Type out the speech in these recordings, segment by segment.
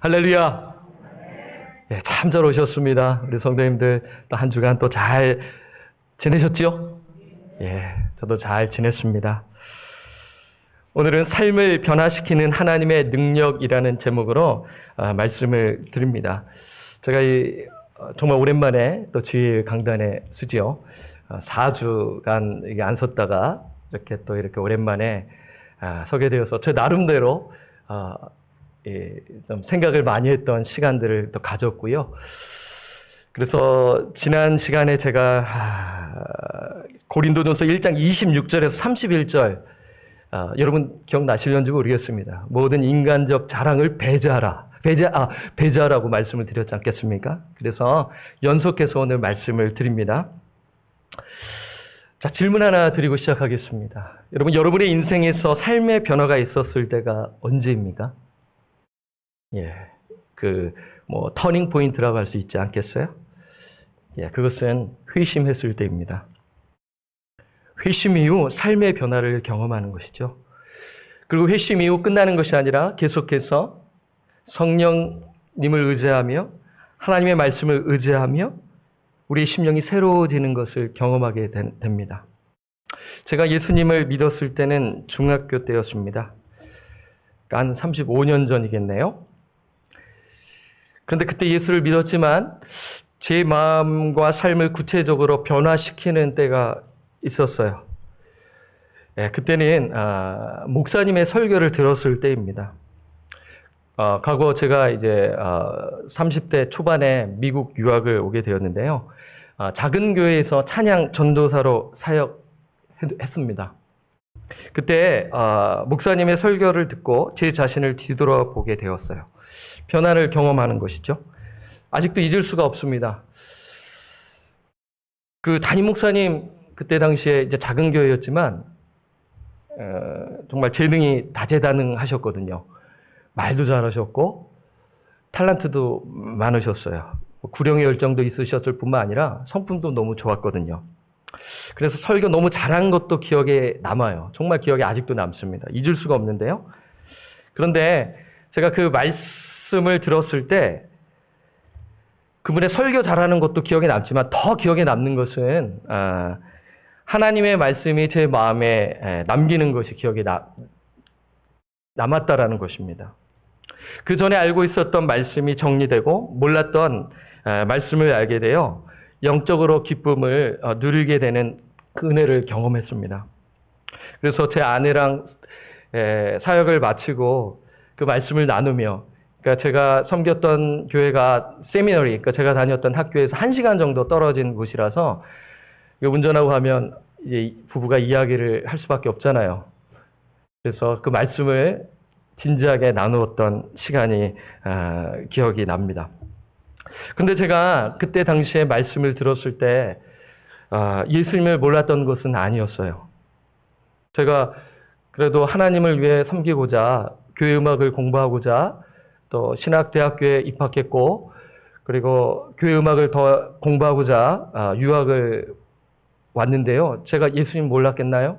할렐루야. 예, 참 잘 오셨습니다. 우리 성도님들 또 한 주간 또 잘 지내셨죠? 예, 저도 잘 지냈습니다. 오늘은 삶을 변화시키는 하나님의 능력이라는 제목으로 말씀을 드립니다. 제가 정말 오랜만에 또 주일 강단에 쓰지요. 4주간 이게 안 섰다가 이렇게 오랜만에 서게 되어서 제 나름대로 좀 생각을 많이 했던 시간들을 또 가졌고요. 그래서 지난 시간에 제가 고린도전서 1장 26절에서 31절 여러분 기억나시려는지 모르겠습니다. 모든 인간적 자랑을 배제하라고 말씀을 드렸지 않겠습니까? 그래서 연속해서 오늘 말씀을 드립니다. 자, 질문 하나 드리고 시작하겠습니다. 여러분의 인생에서 삶의 변화가 있었을 때가 언제입니까? 예, 터닝 포인트라고 할 수 있지 않겠어요? 예, 그것은 회심했을 때입니다. 회심 이후 삶의 변화를 경험하는 것이죠. 그리고 회심 이후 끝나는 것이 아니라 계속해서 성령님을 의지하며 하나님의 말씀을 의지하며 우리의 심령이 새로워지는 것을 경험하게 됩니다. 제가 예수님을 믿었을 때는 중학교 때였습니다. 한 35년 전이겠네요. 그런데 그때 예수를 믿었지만 제 마음과 삶을 구체적으로 변화시키는 때가 있었어요. 예, 그때는 목사님의 설교를 들었을 때입니다. 과거 제가 이제 30대 초반에 미국 유학을 오게 되었는데요. 작은 교회에서 찬양 전도사로 사역했습니다. 그때 목사님의 설교를 듣고 제 자신을 뒤돌아보게 되었어요. 변화를 경험하는 것이죠. 아직도 잊을 수가 없습니다. 그 담임 목사님 그때 당시에 이제 작은 교회였지만 정말 재능이 다재다능하셨거든요. 말도 잘하셨고 탤런트도 많으셨어요. 구령의 열정도 있으셨을 뿐만 아니라 성품도 너무 좋았거든요. 그래서 설교 너무 잘한 것도 기억에 남아요. 정말 기억에 아직도 남습니다. 잊을 수가 없는데요. 그런데 제가 그 말씀을 들었을 때 그분의 설교 잘하는 것도 기억에 남지만 더 기억에 남는 것은 하나님의 말씀이 제 마음에 남기는 것이 기억에 남았다라는 것입니다. 그 전에 알고 있었던 말씀이 정리되고 몰랐던 말씀을 알게 되어 영적으로 기쁨을 누리게 되는 그 은혜를 경험했습니다. 그래서 제 아내랑 사역을 마치고 그 말씀을 나누며, 그러니까 제가 섬겼던 교회가 세미너리, 그러니까 제가 다녔던 학교에서 1시간 정도 떨어진 곳이라서 운전하고 가면 이제 부부가 이야기를 할 수밖에 없잖아요. 그래서 그 말씀을 진지하게 나누었던 시간이 기억이 납니다. 그런데 제가 그때 당시에 말씀을 들었을 때 예수님을 몰랐던 것은 아니었어요. 제가 그래도 하나님을 위해 섬기고자 교회 음악을 공부하고자 또 신학대학교에 입학했고, 그리고 교회 음악을 더 공부하고자 유학을 왔는데요. 제가 예수님 몰랐겠나요?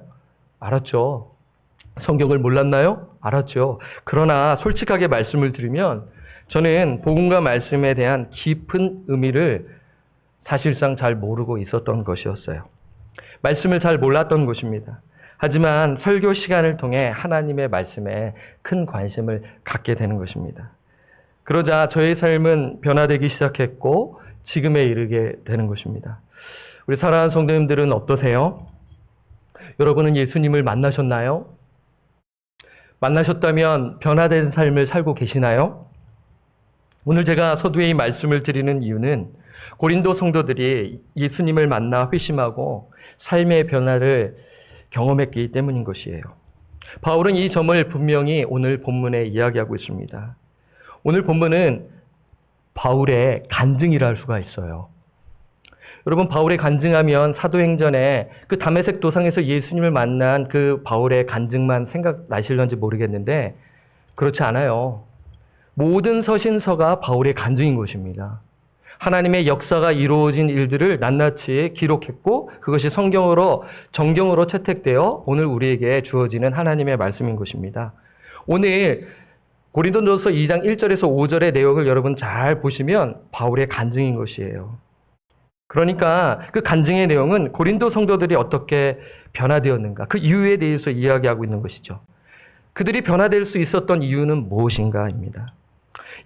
알았죠. 성경을 몰랐나요? 알았죠. 그러나 솔직하게 말씀을 드리면 저는 복음과 말씀에 대한 깊은 의미를 사실상 잘 모르고 있었던 것이었어요. 말씀을 잘 몰랐던 것입니다. 하지만 설교 시간을 통해 하나님의 말씀에 큰 관심을 갖게 되는 것입니다. 그러자 저의 삶은 변화되기 시작했고 지금에 이르게 되는 것입니다. 우리 사랑하는 성도님들은 어떠세요? 여러분은 예수님을 만나셨나요? 만나셨다면 변화된 삶을 살고 계시나요? 오늘 제가 서두에 이 말씀을 드리는 이유는 고린도 성도들이 예수님을 만나 회심하고 삶의 변화를 경험했기 때문인 것이에요. 바울은 이 점을 분명히 오늘 본문에 이야기하고 있습니다. 오늘 본문은 바울의 간증이라 할 수가 있어요. 여러분, 바울의 간증하면 사도행전에 그 다메섹 도상에서 예수님을 만난 그 바울의 간증만 생각나실런지 모르겠는데 그렇지 않아요. 모든 서신서가 바울의 간증인 것입니다. 하나님의 역사가 이루어진 일들을 낱낱이 기록했고 그것이 성경으로 정경으로 채택되어 오늘 우리에게 주어지는 하나님의 말씀인 것입니다. 오늘 고린도전서 2장 1절에서 5절의 내용을 여러분 잘 보시면 바울의 간증인 것이에요. 그러니까 그 간증의 내용은 고린도 성도들이 어떻게 변화되었는가, 그 이유에 대해서 이야기하고 있는 것이죠. 그들이 변화될 수 있었던 이유는 무엇인가입니다.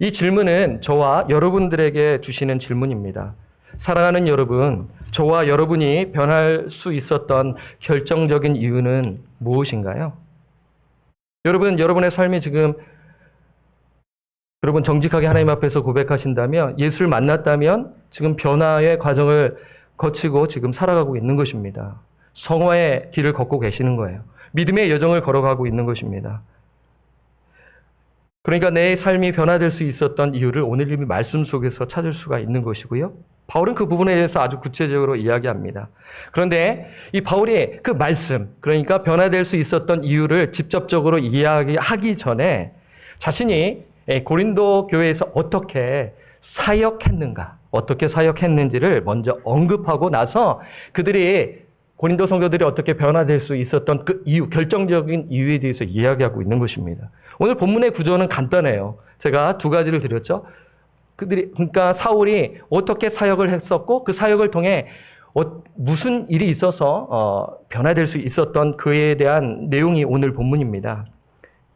이 질문은 저와 여러분들에게 주시는 질문입니다. 사랑하는 여러분, 저와 여러분이 변할 수 있었던 결정적인 이유는 무엇인가요? 여러분, 여러분의 삶이 지금 여러분 정직하게 하나님 앞에서 고백하신다면, 예수를 만났다면 지금 변화의 과정을 거치고 지금 살아가고 있는 것입니다. 성화의 길을 걷고 계시는 거예요. 믿음의 여정을 걸어가고 있는 것입니다. 그러니까 내 삶이 변화될 수 있었던 이유를 오늘 이 말씀 속에서 찾을 수가 있는 것이고요. 바울은 그 부분에 대해서 아주 구체적으로 이야기합니다. 그런데 이 바울이 그 말씀, 그러니까 변화될 수 있었던 이유를 직접적으로 이야기하기 전에 자신이 고린도 교회에서 어떻게 사역했는가, 어떻게 사역했는지를 먼저 언급하고 나서 그들이 고린도 성도들이 어떻게 변화될 수 있었던 그 이유, 결정적인 이유에 대해서 이야기하고 있는 것입니다. 오늘 본문의 구조는 간단해요. 제가 두 가지를 드렸죠. 그러니까 사울이 어떻게 사역을 했었고 그 사역을 통해 무슨 일이 있어서 변화될 수 있었던 그에 대한 내용이 오늘 본문입니다.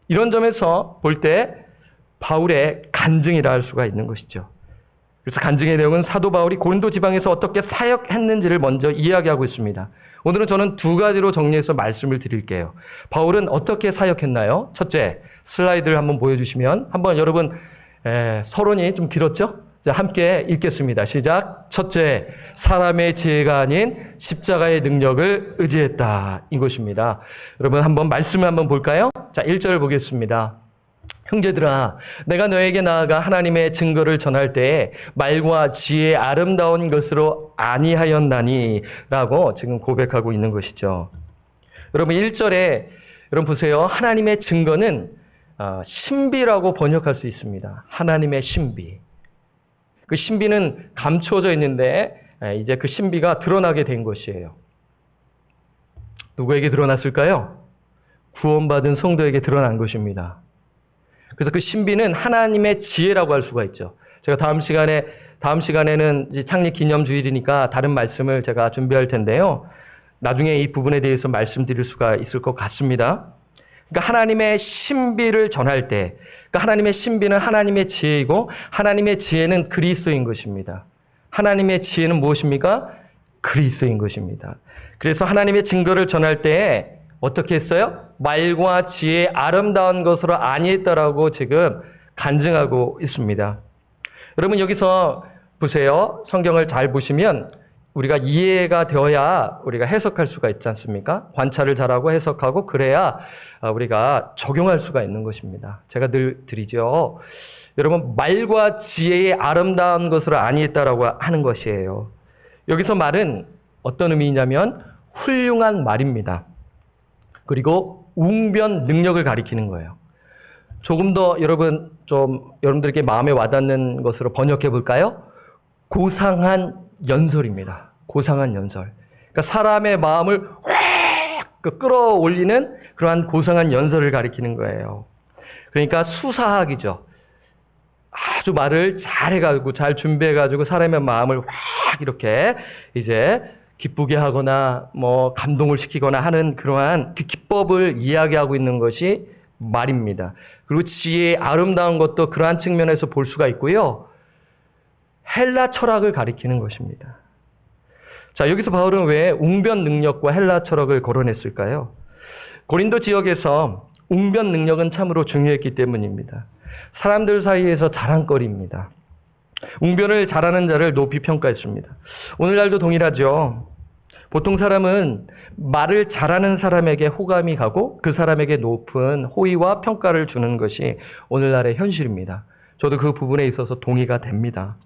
이런 점에서 볼 때 바울의 간증이라 할 수가 있는 것이죠. 그래서 간증의 내용은 사도 바울이 고린도 지방에서 어떻게 사역했는지를 먼저 이야기하고 있습니다. 오늘은 저는 두 가지로 정리해서 말씀을 드릴게요. 바울은 어떻게 사역했나요? 첫째, 슬라이드를 한번 보여주시면 한번 여러분 서론이 좀 길었죠? 자, 함께 읽겠습니다. 시작. 첫째, 사람의 지혜가 아닌 십자가의 능력을 의지했다. 이것입니다. 여러분 한번 말씀을 한번 볼까요? 자, 1절을 보겠습니다. 형제들아, 내가 너에게 나아가 하나님의 증거를 전할 때에 말과 지혜의 아름다운 것으로 아니하였나니 라고 지금 고백하고 있는 것이죠. 여러분 1절에 여러분 보세요. 하나님의 증거는 신비라고 번역할 수 있습니다. 하나님의 신비. 그 신비는 감추어져 있는데 이제 그 신비가 드러나게 된 것이에요. 누구에게 드러났을까요? 구원받은 성도에게 드러난 것입니다. 그래서 그 신비는 하나님의 지혜라고 할 수가 있죠. 제가 다음 시간에는 창립 기념 주일이니까 다른 말씀을 제가 준비할 텐데요. 나중에 이 부분에 대해서 말씀드릴 수가 있을 것 같습니다. 그러니까 하나님의 신비를 전할 때, 그러니까 하나님의 신비는 하나님의 지혜이고 하나님의 지혜는 그리스도인 것입니다. 하나님의 지혜는 무엇입니까? 그리스도인 것입니다. 그래서 하나님의 증거를 전할 때에 어떻게 했어요? 말과 지혜의 아름다운 것으로 아니했다라고 지금 간증하고 있습니다. 여러분 여기서 보세요. 성경을 잘 보시면 우리가 이해가 되어야 우리가 해석할 수가 있지 않습니까? 관찰을 잘하고 해석하고 그래야 우리가 적용할 수가 있는 것입니다. 제가 늘 드리죠. 여러분 말과 지혜의 아름다운 것으로 아니했다라고 하는 것이에요. 여기서 말은 어떤 의미냐면 훌륭한 말입니다. 그리고 웅변 능력을 가리키는 거예요. 조금 더 여러분들에게 마음에 와닿는 것으로 번역해 볼까요? 고상한 연설입니다. 고상한 연설. 그러니까 사람의 마음을 확 끌어올리는 그러한 고상한 연설을 가리키는 거예요. 그러니까 수사학이죠. 아주 말을 잘 해가지고 잘 준비해가지고 사람의 마음을 확 이렇게 이제 기쁘게 하거나 감동을 시키거나 하는 그러한 그 기법을 이야기하고 있는 것이 말입니다. 그리고 지혜의 아름다운 것도 그러한 측면에서 볼 수가 있고요. 헬라 철학을 가리키는 것입니다. 자, 여기서 바울은 왜 웅변 능력과 헬라 철학을 거론했을까요? 고린도 지역에서 웅변 능력은 참으로 중요했기 때문입니다. 사람들 사이에서 자랑거리입니다. 웅변을 잘하는 자를 높이 평가했습니다. 오늘날도 동일하죠. 보통 사람은 말을 잘하는 사람에게 호감이 가고 그 사람에게 높은 호의와 평가를 주는 것이 오늘날의 현실입니다. 저도 그 부분에 있어서 동의가 됩니다.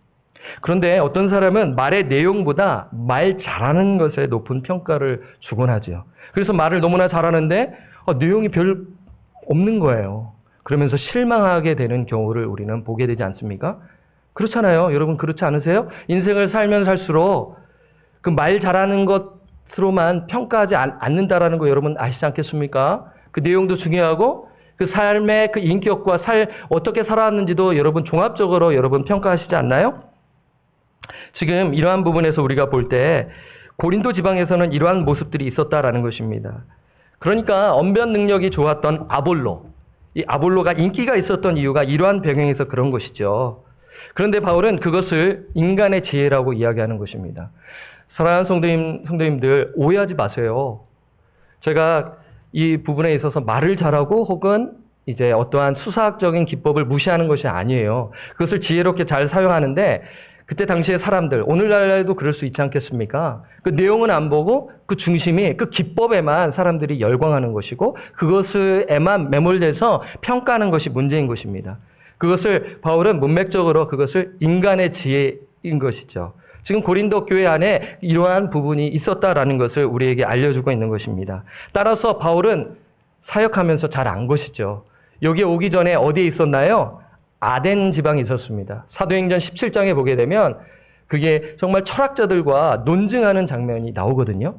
그런데 어떤 사람은 말의 내용보다 말 잘하는 것에 높은 평가를 주곤 하죠. 그래서 말을 너무나 잘하는데 내용이 별 없는 거예요. 그러면서 실망하게 되는 경우를 우리는 보게 되지 않습니까? 그렇잖아요. 여러분 그렇지 않으세요? 인생을 살면 살수록 그 말 잘하는 것으로만 평가하지 않는다라는 거 여러분 아시지 않겠습니까? 그 내용도 중요하고 그 삶의 그 인격과 어떻게 살아왔는지도 여러분 종합적으로 여러분 평가하시지 않나요? 지금 이러한 부분에서 우리가 볼 때 고린도 지방에서는 이러한 모습들이 있었다라는 것입니다. 그러니까 언변 능력이 좋았던 아볼로, 이 아볼로가 인기가 있었던 이유가 이러한 배경에서 그런 것이죠. 그런데 바울은 그것을 인간의 지혜라고 이야기하는 것입니다. 사랑하는 성도님들 오해하지 마세요. 제가 이 부분에 있어서 말을 잘하고 혹은 이제 어떠한 수사학적인 기법을 무시하는 것이 아니에요. 그것을 지혜롭게 잘 사용하는데 그때 당시의 사람들, 오늘날에도 그럴 수 있지 않겠습니까? 그 내용은 안 보고 그 중심이 그 기법에만 사람들이 열광하는 것이고 그것에만 매몰돼서 평가하는 것이 문제인 것입니다. 그것을 바울은 문맥적으로 그것을 인간의 지혜인 것이죠. 지금 고린도 교회 안에 이러한 부분이 있었다라는 것을 우리에게 알려주고 있는 것입니다. 따라서 바울은 사역하면서 잘 안 것이죠. 여기에 오기 전에 어디에 있었나요? 아덴 지방에 있었습니다. 사도행전 17장에 보게 되면 그게 정말 철학자들과 논증하는 장면이 나오거든요.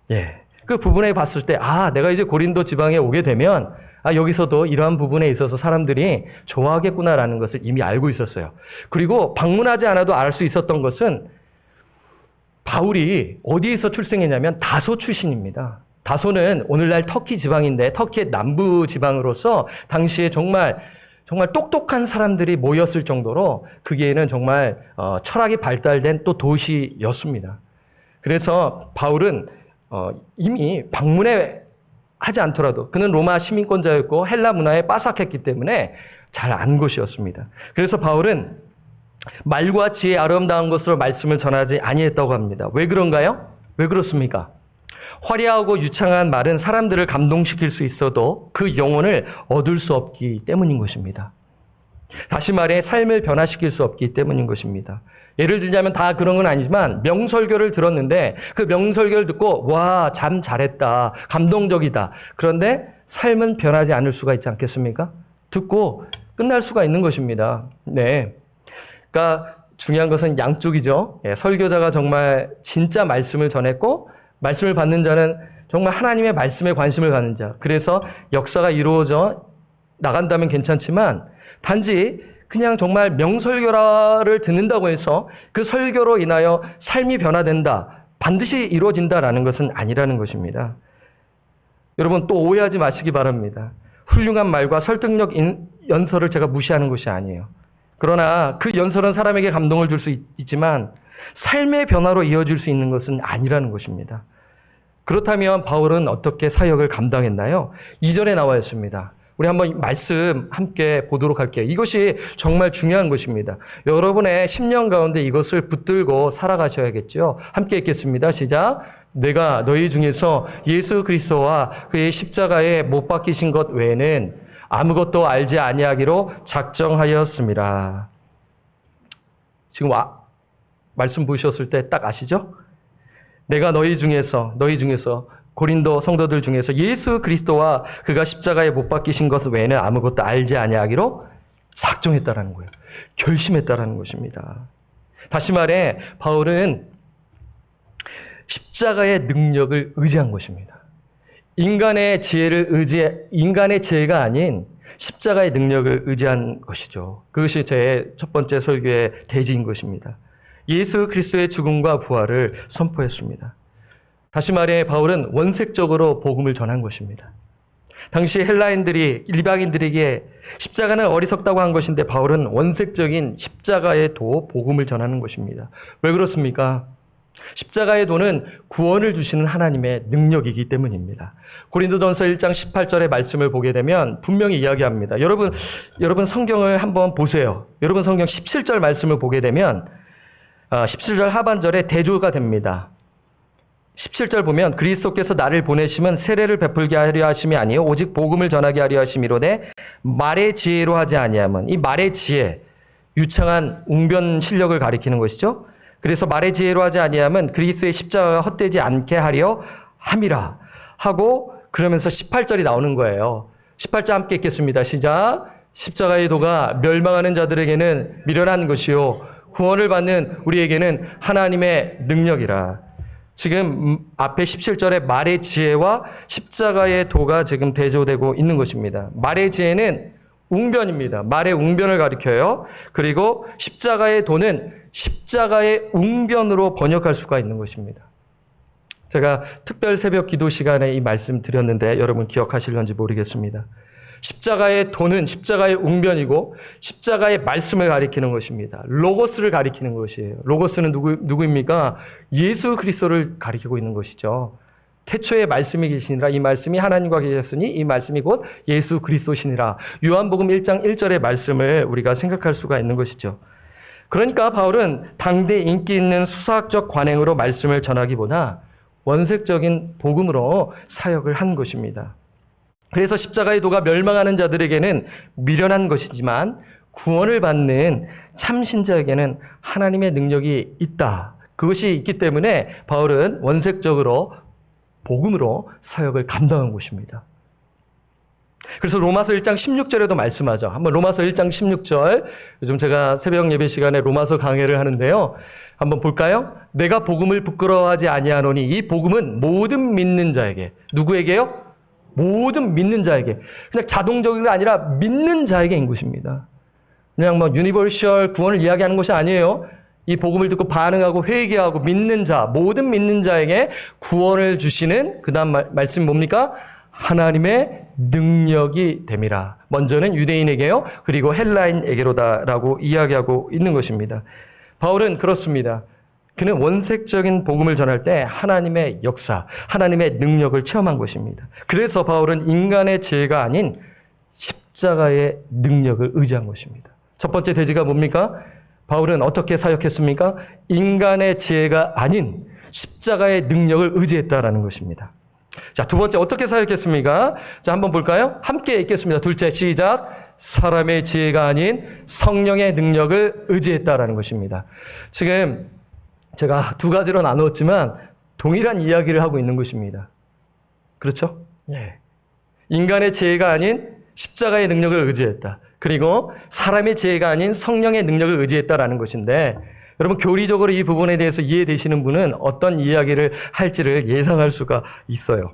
예. 그 부분에 봤을 때, 내가 이제 고린도 지방에 오게 되면, 여기서도 이러한 부분에 있어서 사람들이 좋아하겠구나라는 것을 이미 알고 있었어요. 그리고 방문하지 않아도 알 수 있었던 것은 바울이 어디에서 출생했냐면 다소 출신입니다. 다소는 오늘날 터키 지방인데 터키의 남부 지방으로서 당시에 정말 똑똑한 사람들이 모였을 정도로 거기에는 정말 철학이 발달된 또 도시였습니다. 그래서 바울은 이미 방문에 하지 않더라도 그는 로마 시민권자였고 헬라 문화에 빠삭했기 때문에 잘 안 것이었습니다. 그래서 바울은 말과 지혜의 아름다운 것으로 말씀을 전하지 아니했다고 합니다. 왜 그런가요? 왜 그렇습니까? 화려하고 유창한 말은 사람들을 감동시킬 수 있어도 그 영혼을 얻을 수 없기 때문인 것입니다. 다시 말해 삶을 변화시킬 수 없기 때문인 것입니다. 예를 들자면 다 그런 건 아니지만 명설교를 들었는데 그 명설교를 듣고 와, 참 잘했다, 감동적이다. 그런데 삶은 변하지 않을 수가 있지 않겠습니까? 듣고 끝날 수가 있는 것입니다. 네. 그러니까 중요한 것은 양쪽이죠. 설교자가 정말 진짜 말씀을 전했고 말씀을 받는 자는 정말 하나님의 말씀에 관심을 갖는 자. 그래서 역사가 이루어져 나간다면 괜찮지만 단지 그냥 정말 명설교를 듣는다고 해서 그 설교로 인하여 삶이 변화된다, 반드시 이루어진다라는 것은 아니라는 것입니다. 여러분 또 오해하지 마시기 바랍니다. 훌륭한 말과 설득력 연설을 제가 무시하는 것이 아니에요. 그러나 그 연설은 사람에게 감동을 줄 수 있지만 삶의 변화로 이어질 수 있는 것은 아니라는 것입니다. 그렇다면 바울은 어떻게 사역을 감당했나요? 2절에 나와 있습니다. 우리 한번 말씀 함께 보도록 할게요. 이것이 정말 중요한 것입니다. 여러분의 10년 가운데 이것을 붙들고 살아가셔야겠죠. 함께 읽겠습니다. 시작. 내가 너희 중에서 예수 그리스도와 그의 십자가에 못 박히신 것 외에는 아무것도 알지 아니하기로 작정하였습니다. 지금 말씀 보셨을 때 딱 아시죠? 내가 너희 중에서 고린도 성도들 중에서 예수 그리스도와 그가 십자가에 못 박히신 것 외에는 아무것도 알지 아니하기로 작정했다라는 거예요. 결심했다라는 것입니다. 다시 말해 바울은 십자가의 능력을 의지한 것입니다. 인간의 지혜가 아닌 십자가의 능력을 의지한 것이죠. 그것이 제 첫 번째 설교의 대지인 것입니다. 예수 그리스도의 죽음과 부활을 선포했습니다. 다시 말해 바울은 원색적으로 복음을 전한 것입니다. 당시 헬라인들이 이방인들에게 십자가는 어리석다고 한 것인데 바울은 원색적인 십자가의 도 복음을 전하는 것입니다. 왜 그렇습니까? 십자가의 도는 구원을 주시는 하나님의 능력이기 때문입니다. 고린도전서 1장 18절의 말씀을 보게 되면 분명히 이야기합니다. 여러분 성경을 한번 보세요. 여러분 성경 17절 말씀을 보게 되면 17절 하반절에 대조가 됩니다. 17절 보면 그리스도께서 나를 보내심은 세례를 베풀게 하려 하심이 아니요 오직 복음을 전하게 하려 하심이로되 말의 지혜로 하지 아니함은, 이 말의 지혜, 유창한 웅변 실력을 가리키는 것이죠. 그래서 말의 지혜로 하지 아니함은 그리스도의 십자가가 헛되지 않게 하려 함이라 하고, 그러면서 18절이 나오는 거예요. 18절 함께 읽겠습니다. 시작. 십자가의 도가 멸망하는 자들에게는 미련한 것이요 구원을 받는 우리에게는 하나님의 능력이라. 지금 앞에 17절에 말의 지혜와 십자가의 도가 지금 대조되고 있는 것입니다. 말의 지혜는 웅변입니다. 말의 웅변을 가리켜요. 그리고 십자가의 도는 십자가의 웅변으로 번역할 수가 있는 것입니다. 제가 특별 새벽 기도 시간에 이 말씀 드렸는데 여러분 기억하실런지 모르겠습니다. 십자가의 도는 십자가의 웅변이고 십자가의 말씀을 가리키는 것입니다. 로고스를 가리키는 것이에요. 로고스는 누구입니까? 예수 그리스도를 가리키고 있는 것이죠. 태초에 말씀이 계시니라 이 말씀이 하나님과 계셨으니 이 말씀이 곧 예수 그리스도시니라. 요한복음 1장 1절의 말씀을 우리가 생각할 수가 있는 것이죠. 그러니까 바울은 당대 인기 있는 수사학적 관행으로 말씀을 전하기보다 원색적인 복음으로 사역을 한 것입니다. 그래서 십자가의 도가 멸망하는 자들에게는 미련한 것이지만 구원을 받는 참신자에게는 하나님의 능력이 있다. 그것이 있기 때문에 바울은 원색적으로 복음으로 사역을 감당한 것입니다. 그래서 로마서 1장 16절에도 말씀하죠. 한번 로마서 1장 16절, 요즘 제가 새벽 예배 시간에 로마서 강해를 하는데요. 한번 볼까요? 내가 복음을 부끄러워하지 아니하노니 이 복음은 모든 믿는 자에게, 누구에게요? 모든 믿는 자에게, 그냥 자동적인 게 아니라 믿는 자에게인 것입니다. 그냥 뭐 유니버셜 구원을 이야기하는 것이 아니에요. 이 복음을 듣고 반응하고 회개하고 믿는 자, 모든 믿는 자에게 구원을 주시는 그 다음 말씀이 뭡니까? 하나님의 능력이 됨이라. 먼저는 유대인에게요. 그리고 헬라인에게로다라고 이야기하고 있는 것입니다. 바울은 그렇습니다. 그는 원색적인 복음을 전할 때 하나님의 역사, 하나님의 능력을 체험한 것입니다. 그래서 바울은 인간의 지혜가 아닌 십자가의 능력을 의지한 것입니다. 첫 번째 대지가 뭡니까? 바울은 어떻게 사역했습니까? 인간의 지혜가 아닌 십자가의 능력을 의지했다라는 것입니다. 자, 두 번째 어떻게 사역했습니까? 자, 한번 볼까요? 함께 읽겠습니다. 둘째 시작. 사람의 지혜가 아닌 성령의 능력을 의지했다라는 것입니다. 지금 제가 두 가지로 나누었지만 동일한 이야기를 하고 있는 것입니다. 그렇죠? 예. 인간의 지혜가 아닌 십자가의 능력을 의지했다. 그리고 사람의 지혜가 아닌 성령의 능력을 의지했다라는 것인데, 여러분 교리적으로 이 부분에 대해서 이해되시는 분은 어떤 이야기를 할지를 예상할 수가 있어요.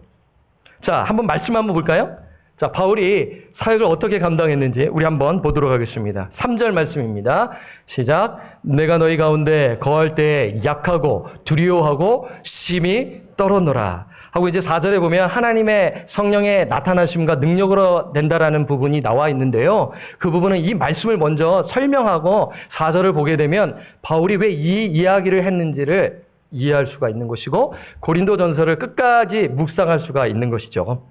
자, 한번 말씀 한번 볼까요? 자, 바울이 사역을 어떻게 감당했는지 우리 한번 보도록 하겠습니다. 3절 말씀입니다. 시작. 내가 너희 가운데 거할 때 약하고 두려워하고 심히 떨어노라. 하고 이제 4절에 보면 하나님의 성령의 나타나심과 능력으로 된다라는 부분이 나와 있는데요. 그 부분은 이 말씀을 먼저 설명하고 4절을 보게 되면 바울이 왜 이 이야기를 했는지를 이해할 수가 있는 것이고 고린도전서를 끝까지 묵상할 수가 있는 것이죠.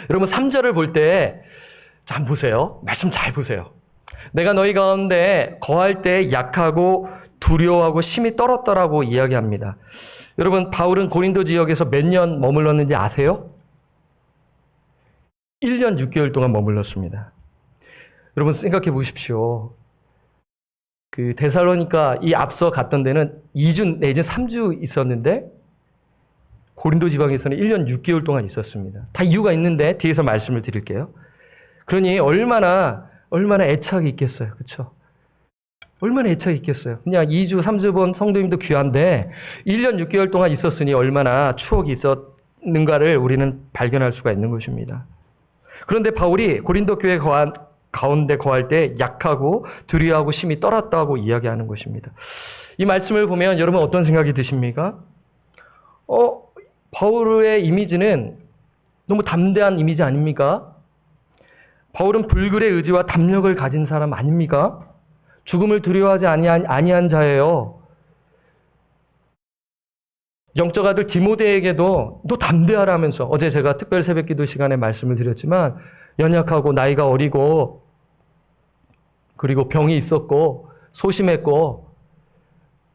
여러분 3절을 볼 때 자, 한번 보세요. 말씀 잘 보세요. 내가 너희 가운데 거할 때 약하고 두려워하고 심히 떨었더라고 이야기합니다. 여러분 바울은 고린도 지역에서 몇 년 머물렀는지 아세요? 1년 6개월 동안 머물렀습니다. 여러분 생각해 보십시오. 그 데살로니가 이 앞서 갔던 데는 2주 내지 3주 있었는데 고린도 지방에서는 1년 6개월 동안 있었습니다. 다 이유가 있는데 뒤에서 말씀을 드릴게요. 그러니 얼마나 애착이 있겠어요. 그렇죠? 얼마나 애착이 있겠어요. 그냥 2주, 3주 본 성도님도 귀한데 1년 6개월 동안 있었으니 얼마나 추억이 있었는가를 우리는 발견할 수가 있는 것입니다. 그런데 바울이 고린도 교회 가운데 거할 때 약하고 두려워하고 심히 떨었다고 이야기하는 것입니다. 이 말씀을 보면 여러분 어떤 생각이 드십니까? 바울의 이미지는 너무 담대한 이미지 아닙니까? 바울은 불굴의 의지와 담력을 가진 사람 아닙니까? 죽음을 두려워하지 아니한 자예요. 영적 아들 디모데에게도 너 담대하라면서 어제 제가 특별 새벽 기도 시간에 말씀을 드렸지만 연약하고 나이가 어리고 그리고 병이 있었고 소심했고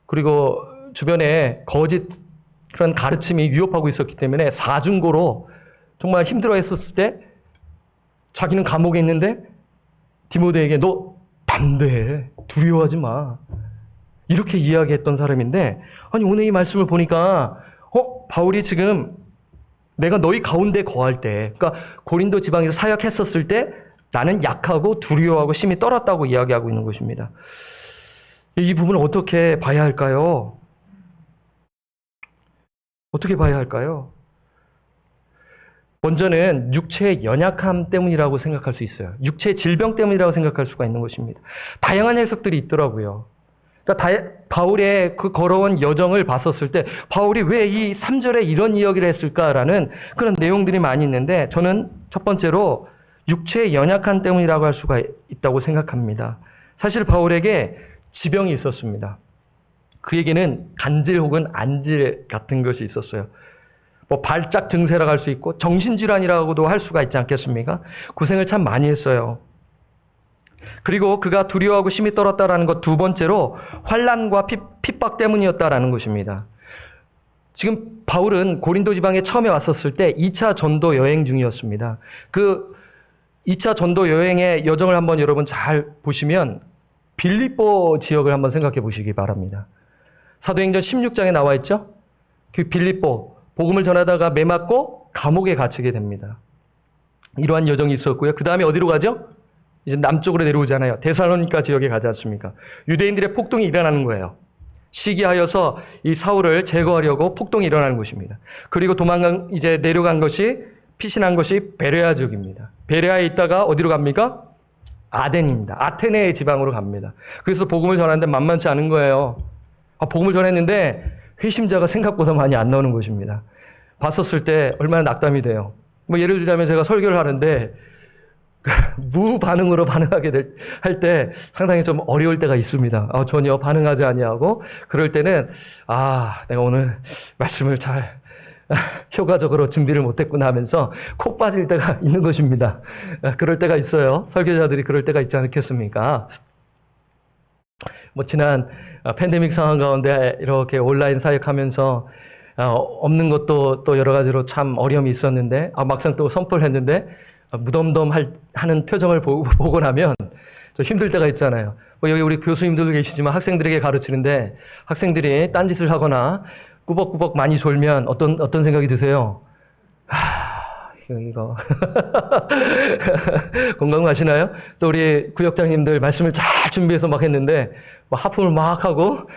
그리고 주변에 거짓 그런 가르침이 위협하고 있었기 때문에 사중고로 정말 힘들어했었을 때 자기는 감옥에 있는데 디모데에게 너 담대해. 두려워하지 마. 이렇게 이야기했던 사람인데 아니 오늘 이 말씀을 보니까 바울이 지금 내가 너희 가운데 거할 때 그러니까 고린도 지방에서 사역했었을 때 나는 약하고 두려워하고 심히 떨었다고 이야기하고 있는 것입니다. 이 부분을 어떻게 봐야 할까요? 어떻게 봐야 할까요? 먼저는 육체의 연약함 때문이라고 생각할 수 있어요. 육체의 질병 때문이라고 생각할 수가 있는 것입니다. 다양한 해석들이 있더라고요. 그러니까 바울의 그 걸어온 여정을 봤었을 때 바울이 왜 이 3절에 이런 이야기를 했을까라는 그런 내용들이 많이 있는데 저는 첫 번째로 육체의 연약함 때문이라고 할 수가 있다고 생각합니다. 사실 바울에게 지병이 있었습니다. 그에게는 간질 혹은 안질 같은 것이 있었어요. 뭐 발작 증세라고 할 수 있고 정신질환이라고도 할 수가 있지 않겠습니까? 고생을 참 많이 했어요. 그리고 그가 두려워하고 심히 떨었다라는 것 두 번째로 환난과 핍박 때문이었다라는 것입니다. 지금 바울은 고린도 지방에 처음에 왔었을 때 2차 전도 여행 중이었습니다. 그 2차 전도 여행의 여정을 한번 여러분 잘 보시면 빌립보 지역을 한번 생각해 보시기 바랍니다. 사도행전 16장에 나와 있죠? 그 빌립보 복음을 전하다가 매맞고 감옥에 갇히게 됩니다. 이러한 여정이 있었고요. 그 다음에 어디로 가죠? 이제 남쪽으로 내려오잖아요. 데살로니가 지역에 가지 않습니까? 유대인들의 폭동이 일어나는 거예요. 시기하여서 이 사울을 제거하려고 폭동이 일어나는 것입니다. 그리고 이제 내려간 것이 피신한 것이 베레아 지역입니다. 베레아에 있다가 어디로 갑니까? 아덴입니다. 아테네 지방으로 갑니다. 그래서 복음을 전하는데 만만치 않은 거예요. 복음을 전했는데 회심자가 생각보다 많이 안 나오는 것입니다. 봤었을 때 얼마나 낙담이 돼요. 뭐 예를 들자면 제가 설교를 하는데 무반응으로 반응하게 할 때 상당히 좀 어려울 때가 있습니다. 전혀 반응하지 아니하고 그럴 때는 내가 오늘 말씀을 잘 효과적으로 준비를 못했구나 하면서 코 빠질 때가 있는 것입니다. 그럴 때가 있어요. 설교자들이 그럴 때가 있지 않겠습니까? 뭐 지난 팬데믹 상황 가운데 이렇게 온라인 사역하면서 없는 것도 또 여러 가지로 참 어려움이 있었는데 막상 또 선포를 했는데 무덤덤하는 표정을 보고 나면 좀 힘들 때가 있잖아요. 뭐 여기 우리 교수님들도 계시지만 학생들에게 가르치는데 학생들이 딴짓을 하거나 꾸벅꾸벅 많이 졸면 어떤 생각이 드세요? 이거 공감 가시나요? 또 우리 구역장님들 말씀을 잘 준비해서 막 했는데 막 하품을 막 하고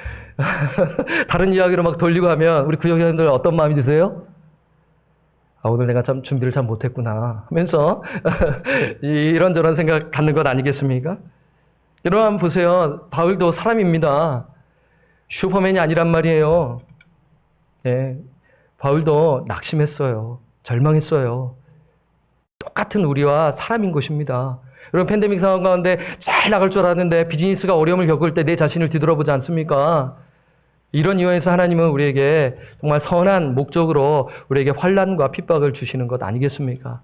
다른 이야기로 막 돌리고 하면 우리 구역장님들 어떤 마음이 드세요? 오늘 내가 참 준비를 잘 못했구나 하면서 이런저런 생각 갖는 것 아니겠습니까? 여러분 보세요. 바울도 사람입니다. 슈퍼맨이 아니란 말이에요. 예, 바울도 낙심했어요. 절망했어요. 똑같은 우리와 사람인 것입니다. 여러분 팬데믹 상황 가운데 잘 나갈 줄 알았는데 비즈니스가 어려움을 겪을 때 내 자신을 뒤돌아보지 않습니까? 이런 이유에서 하나님은 우리에게 정말 선한 목적으로 우리에게 환난과 핍박을 주시는 것 아니겠습니까?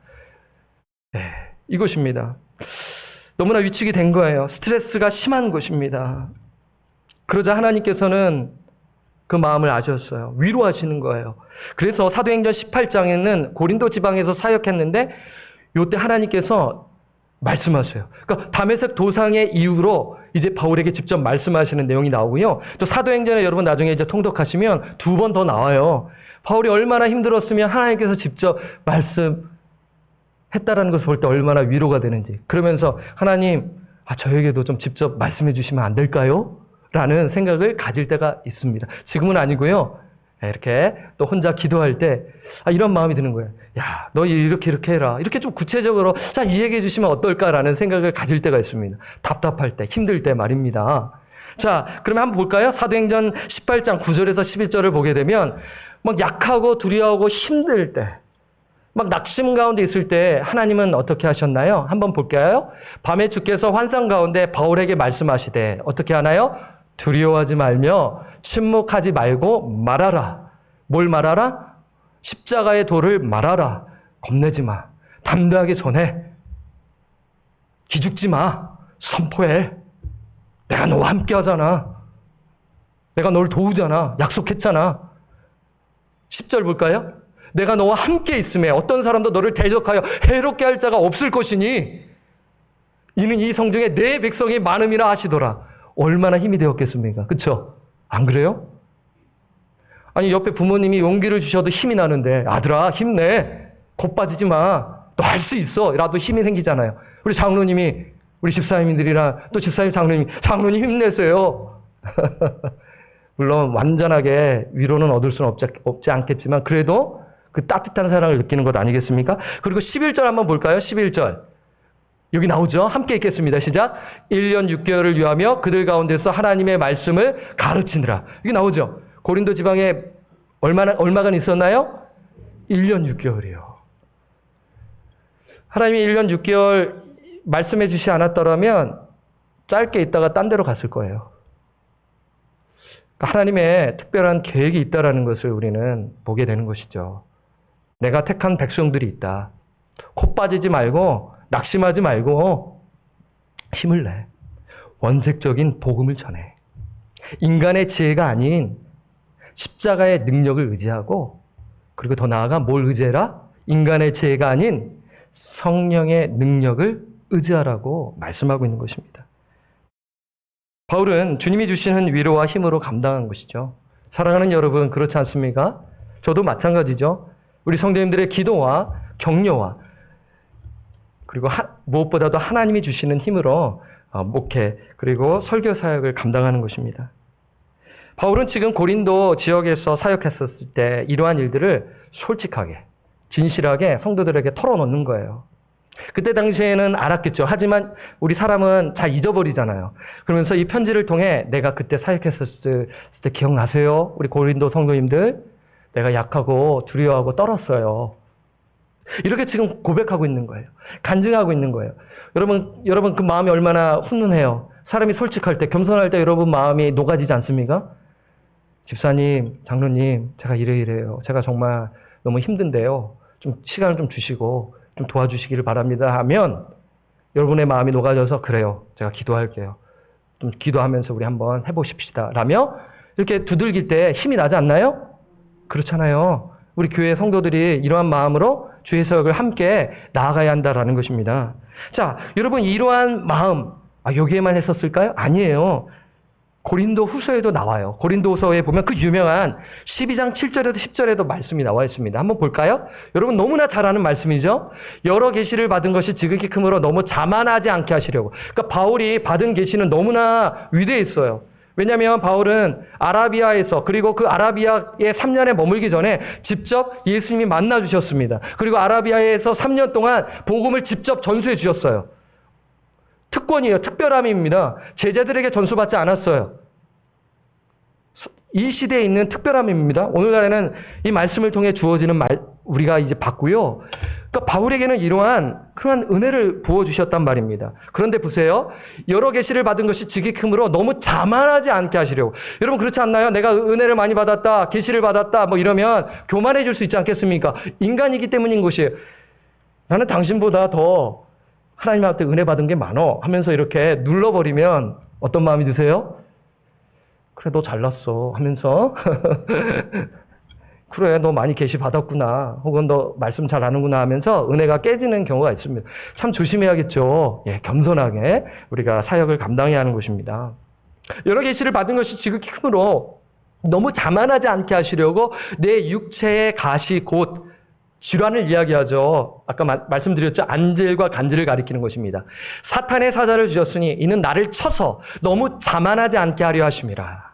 네, 이것입니다. 너무나 위축이 된 거예요. 스트레스가 심한 것입니다. 그러자 하나님께서는 그 마음을 아셨어요. 위로하시는 거예요. 그래서 사도행전 18장에는 고린도 지방에서 사역했는데 이때 하나님께서 말씀하세요. 그러니까 다메섹 도상의 이후로 이제 바울에게 직접 말씀하시는 내용이 나오고요. 또 사도행전에 여러분 나중에 이제 통독하시면 2번 더 나와요. 바울이 얼마나 힘들었으면 하나님께서 직접 말씀했다라는 것을 볼 때 얼마나 위로가 되는지. 그러면서 하나님, 저에게도 좀 직접 말씀해 주시면 안 될까요? 라는 생각을 가질 때가 있습니다. 지금은 아니고요. 이렇게 또 혼자 기도할 때 이런 마음이 드는 거예요. 야, 너 이렇게 해라. 이렇게 좀 구체적으로 이 얘기해 주시면 어떨까라는 생각을 가질 때가 있습니다. 답답할 때, 힘들 때 말입니다. 자, 그러면 한번 볼까요? 사도행전 18장 9절에서 11절을 보게 되면 막 약하고 두려워하고 힘들 때, 막 낙심 가운데 있을 때 하나님은 어떻게 하셨나요? 한번 볼까요? 밤에 주께서 환상 가운데 바울에게 말씀하시되 어떻게 하나요? 두려워하지 말며 침묵하지 말고 말하라. 뭘 말하라? 십자가의 도를 말하라. 겁내지 마. 담대하게 전해. 기죽지 마. 선포해. 내가 너와 함께 하잖아. 내가 널 도우잖아. 약속했잖아. 10절 볼까요? 내가 너와 함께 있음에 어떤 사람도 너를 대적하여 해롭게 할 자가 없을 것이니 이는 이 성중에 내 백성이 많음이라 하시더라. 얼마나 힘이 되었겠습니까? 그렇죠? 안 그래요? 아니 옆에 부모님이 용기를 주셔도 힘이 나는데 아들아 힘내. 곧 빠지지 마. 너 할 수 있어. 라도 힘이 생기잖아요. 우리 장로님이 우리 집사님들이랑 또 집사님 장로님 힘내세요. 물론 완전하게 위로는 얻을 수는 없지 않겠지만 그래도 그 따뜻한 사랑을 느끼는 것 아니겠습니까? 그리고 11절 한번 볼까요? 11절. 여기 나오죠? 함께 읽겠습니다. 시작. 1년 6개월을 유하며 그들 가운데서 하나님의 말씀을 가르치느라. 여기 나오죠? 고린도 지방에 얼마간 있었나요? 1년 6개월이요. 하나님이 1년 6개월 말씀해 주시 않았더라면 짧게 있다가 딴 데로 갔을 거예요. 하나님의 특별한 계획이 있다는 것을 우리는 보게 되는 것이죠. 내가 택한 백성들이 있다. 코 빠지지 말고 낙심하지 말고 힘을 내. 원색적인 복음을 전해. 인간의 지혜가 아닌 십자가의 능력을 의지하고 그리고 더 나아가 뭘 의지해라? 인간의 지혜가 아닌 성령의 능력을 의지하라고 말씀하고 있는 것입니다. 바울은 주님이 주시는 위로와 힘으로 감당한 것이죠. 사랑하는 여러분, 그렇지 않습니까? 저도 마찬가지죠. 우리 성도님들의 기도와 격려와 그리고 무엇보다도 하나님이 주시는 힘으로 목회 그리고 설교 사역을 감당하는 것입니다. 바울은 지금 고린도 지역에서 사역했었을 때 이러한 일들을 솔직하게 진실하게 성도들에게 털어놓는 거예요. 그때 당시에는 알았겠죠. 하지만 우리 사람은 잘 잊어버리잖아요. 그러면서 이 편지를 통해 내가 그때 사역했었을 때 기억나세요? 우리 고린도 성도님들, 내가 약하고 두려워하고 떨었어요. 이렇게 지금 고백하고 있는 거예요. 간증하고 있는 거예요. 여러분 그 마음이 얼마나 훈훈해요. 사람이 솔직할 때, 겸손할 때 여러분 마음이 녹아지지 않습니까? 집사님, 장로님, 제가 이래요. 제가 정말 너무 힘든데요. 좀 시간을 좀 주시고 좀 도와주시기를 바랍니다 하면 여러분의 마음이 녹아져서 그래요. 제가 기도할게요. 좀 기도하면서 우리 한번 해보십시다. 라며 이렇게 두들길 때 힘이 나지 않나요? 그렇잖아요. 우리 교회 성도들이 이러한 마음으로 주의 사역을 함께 나아가야 한다라는 것입니다. 자, 여러분 이러한 마음, 여기에만 했었을까요? 아니에요. 고린도 후서에도 나와요. 고린도 후서에 보면 그 유명한 12장 7절에도 10절에도 말씀이 나와 있습니다. 한번 볼까요? 여러분 너무나 잘 아는 말씀이죠. 여러 계시를 받은 것이 지극히 크므로 너무 자만하지 않게 하시려고. 그러니까 바울이 받은 계시는 너무나 위대했어요. 왜냐하면 바울은 아라비아에서 그리고 그 아라비아에 3년에 머물기 전에 직접 예수님이 만나 주셨습니다. 그리고 아라비아에서 3년 동안 복음을 직접 전수해 주셨어요. 특권이에요. 특별함입니다. 제자들에게 전수받지 않았어요. 이 시대에 있는 특별함입니다. 오늘날에는 이 말씀을 통해 주어지는 우리가 이제 받고요. 그러니까 바울에게는 이러한 그러한 은혜를 부어주셨단 말입니다. 그런데 보세요. 여러 계시를 받은 것이 지극히 크므로 너무 자만하지 않게 하시려고. 여러분 그렇지 않나요? 내가 은혜를 많이 받았다, 계시를 받았다 뭐 이러면 교만해 줄 수 있지 않겠습니까? 인간이기 때문인 것이에요. 나는 당신보다 더 하나님한테 은혜 받은 게 많어 하면서 이렇게 눌러버리면 어떤 마음이 드세요? 그래 너 잘났어 하면서 그래 너 많이 계시 받았구나 혹은 너 말씀 잘 아는구나 하면서 은혜가 깨지는 경우가 있습니다. 참 조심해야겠죠. 겸손하게 우리가 사역을 감당해야 하는 것입니다. 여러 계시를 받은 것이 지극히 크므로 너무 자만하지 않게 하시려고 내 육체의 가시 곧 질환을 이야기하죠. 아까 말씀드렸죠. 안질과 간질을 가리키는 것입니다. 사탄의 사자를 주셨으니 이는 나를 쳐서 너무 자만하지 않게 하려 하심이라.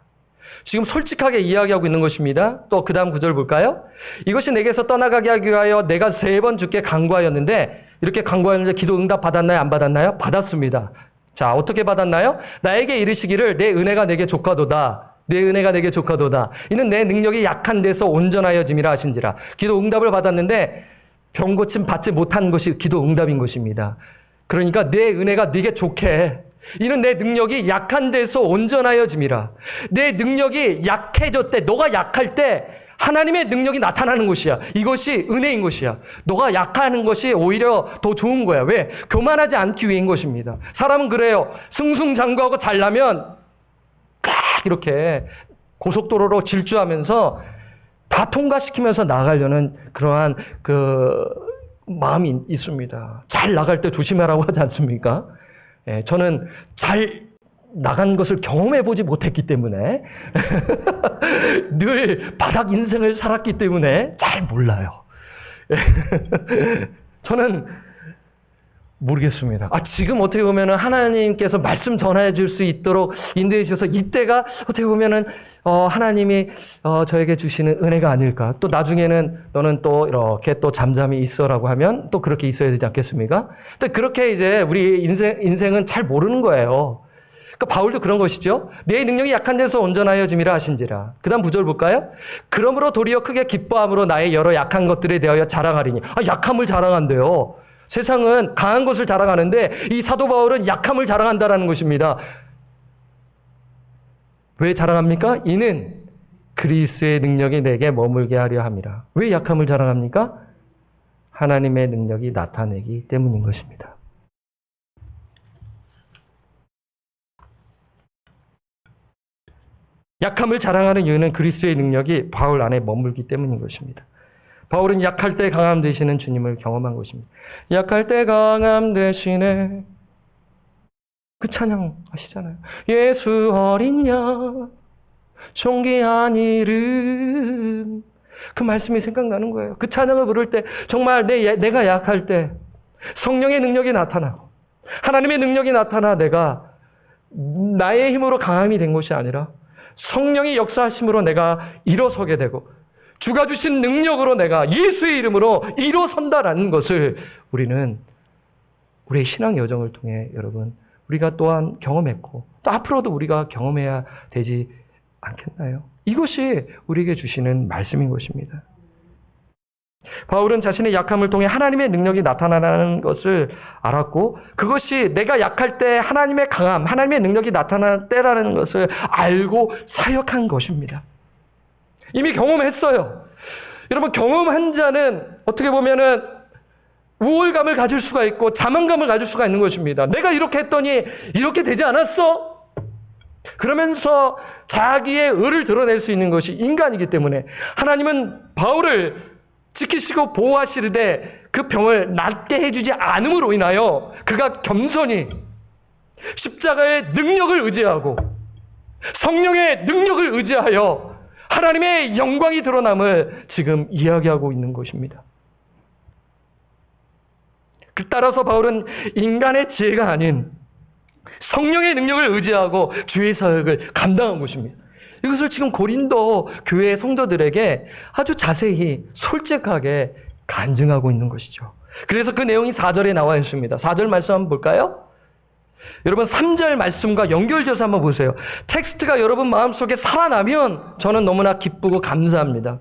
지금 솔직하게 이야기하고 있는 것입니다. 또 그 다음 구절 볼까요? 이것이 내게서 떠나가게 하기 위하여 내가 3번 주께 간구하였는데 이렇게 간구하였는데 기도 응답 받았나요? 안 받았나요? 받았습니다. 자, 어떻게 받았나요? 나에게 이르시기를 내 은혜가 내게 족하도다. 내 은혜가 내게 족하도다. 이는 내 능력이 약한 데서 온전하여짐이라 하신지라. 기도 응답을 받았는데 병 고침 받지 못한 것이 기도 응답인 것입니다. 그러니까 내 은혜가 네게 좋게. 이는 내 능력이 약한 데서 온전하여짐이라. 내 능력이 약해졌대. 너가 약할 때 하나님의 능력이 나타나는 것이야. 이것이 은혜인 것이야. 너가 약하는 것이 오히려 더 좋은 거야. 왜? 교만하지 않기 위한 것입니다. 사람은 그래요. 승승장구하고 잘나면 이렇게 고속도로로 질주하면서 다 통과시키면서 나가려는 그러한 그 마음이 있습니다. 잘 나갈 때 조심하라고 하지 않습니까? 저는 잘 나간 것을 경험해보지 못했기 때문에 늘 바닥 인생을 살았기 때문에 잘 몰라요. 저는 모르겠습니다. 지금 어떻게 보면은 하나님께서 말씀 전해 줄 수 있도록 인도해 주셔서 이때가 어떻게 보면은 하나님이 저에게 주시는 은혜가 아닐까. 또 나중에는 너는 또 이렇게 또 잠잠히 있어라고 하면 또 그렇게 있어야 되지 않겠습니까? 또 그렇게 이제 우리 인생은 잘 모르는 거예요. 그러니까 바울도 그런 것이죠. 내 능력이 약한 데서 온전하여짐이라 하신지라. 그 다음 구절 볼까요? 그러므로 도리어 크게 기뻐함으로 나의 여러 약한 것들에 대하여 자랑하리니. 약함을 자랑한대요. 세상은 강한 것을 자랑하는데 이 사도 바울은 약함을 자랑한다라는 것입니다. 왜 자랑합니까? 이는 그리스도의 능력이 내게 머물게 하려 함이라. 왜 약함을 자랑합니까? 하나님의 능력이 나타내기 때문인 것입니다. 약함을 자랑하는 이유는 그리스도의 능력이 바울 안에 머물기 때문인 것입니다. 바울은 약할 때 강함 되시는 주님을 경험한 것입니다. 약할 때 강함 되시네. 그 찬양 아시잖아요. 예수 어린 양 존귀한 이름. 그 말씀이 생각나는 거예요. 그 찬양을 부를 때 정말 내가 약할 때 성령의 능력이 나타나고 하나님의 능력이 나타나 내가 나의 힘으로 강함이 된 것이 아니라 성령의 역사하심으로 내가 일어서게 되고 주가 주신 능력으로 내가 예수의 이름으로 일어선다라는 것을 우리는 우리의 신앙 여정을 통해 여러분 우리가 또한 경험했고 또 앞으로도 우리가 경험해야 되지 않겠나요? 이것이 우리에게 주시는 말씀인 것입니다. 바울은 자신의 약함을 통해 하나님의 능력이 나타나는 것을 알았고 그것이 내가 약할 때 하나님의 강함, 하나님의 능력이 나타날 때라는 것을 알고 사역한 것입니다. 이미 경험했어요. 여러분 경험한 자는 어떻게 보면은 우월감을 가질 수가 있고 자만감을 가질 수가 있는 것입니다. 내가 이렇게 했더니 이렇게 되지 않았어? 그러면서 자기의 의를 드러낼 수 있는 것이 인간이기 때문에 하나님은 바울을 지키시고 보호하시되 그 병을 낫게 해주지 않음으로 인하여 그가 겸손히 십자가의 능력을 의지하고 성령의 능력을 의지하여 하나님의 영광이 드러남을 지금 이야기하고 있는 것입니다. 따라서 바울은 인간의 지혜가 아닌 성령의 능력을 의지하고 주의 사역을 감당한 것입니다. 이것을 지금 고린도 교회 성도들에게 아주 자세히 솔직하게 간증하고 있는 것이죠. 그래서 그 내용이 4절에 나와 있습니다. 4절 말씀 한번 볼까요? 여러분 3절 말씀과 연결돼서 한번 보세요. 텍스트가 여러분 마음속에 살아나면 저는 너무나 기쁘고 감사합니다.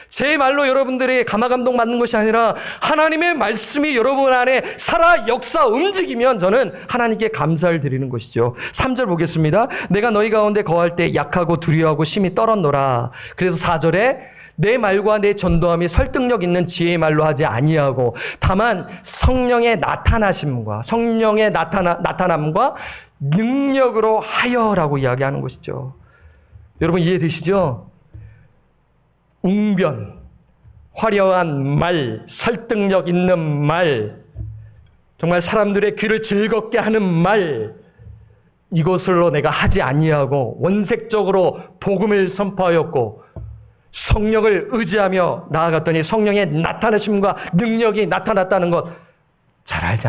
제 말로 여러분들이 감화감동 받는 것이 아니라 하나님의 말씀이 여러분 안에 살아 역사 움직이면 저는 하나님께 감사를 드리는 것이죠. 3절 보겠습니다. 내가 너희 가운데 거할 때 약하고 두려워하고 심히 떨었노라. 그래서 4절에 내 말과 내 전도함이 설득력 있는 지혜의 말로 하지 아니하고 다만 성령의 나타나심과 성령의 나타남과 능력으로 하여라고 이야기하는 것이죠. 여러분 이해되시죠? 웅변, 화려한 말, 설득력 있는 말, 정말 사람들의 귀를 즐겁게 하는 말, 이것으로 내가 하지 아니하고 원색적으로 복음을 선포하였고 성령을 의지하며 나아갔더니 성령의 나타나심과 능력이 나타났다는 것 잘 알지